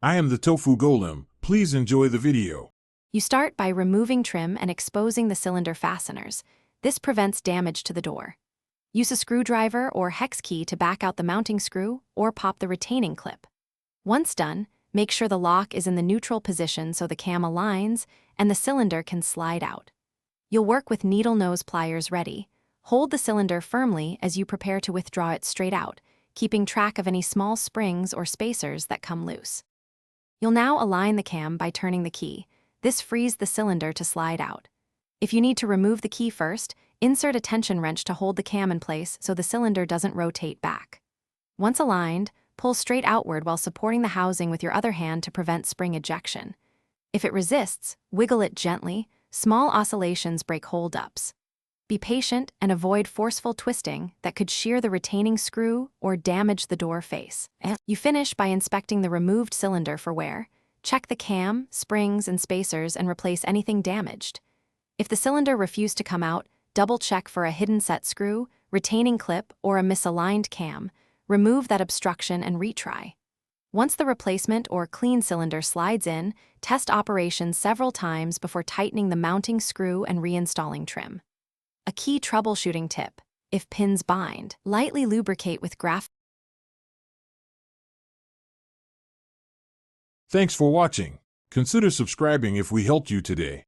I am the tofu golem. Please enjoy the video. You start by removing trim and exposing the cylinder fasteners. This prevents damage to the door. Use a screwdriver or hex key to back out the mounting screw or pop the retaining clip. Once done, make sure the lock is in the neutral position so the cam aligns and the cylinder can slide out. You'll work with needle nose pliers ready. Hold the cylinder firmly as you prepare to withdraw it straight out, keeping track of any small springs or spacers that come loose. You'll now align the cam by turning the key. This frees the cylinder to slide out. If you need to remove the key first, insert a tension wrench to hold the cam in place so the cylinder doesn't rotate back. Once aligned, pull straight outward while supporting the housing with your other hand to prevent spring ejection. If it resists, wiggle it gently. Small oscillations break hold-ups. Be patient and avoid forceful twisting that could shear the retaining screw or damage the door face. You finish by inspecting the removed cylinder for wear. Check the cam, springs, and spacers and replace anything damaged. If the cylinder refused to come out, double-check for a hidden set screw, retaining clip, or a misaligned cam. Remove that obstruction and retry. Once the replacement or clean cylinder slides in, test operation several times before tightening the mounting screw and reinstalling trim. A key troubleshooting tip: if pins bind, lightly lubricate with graphite. Thanks for watching. Consider subscribing if we helped you today.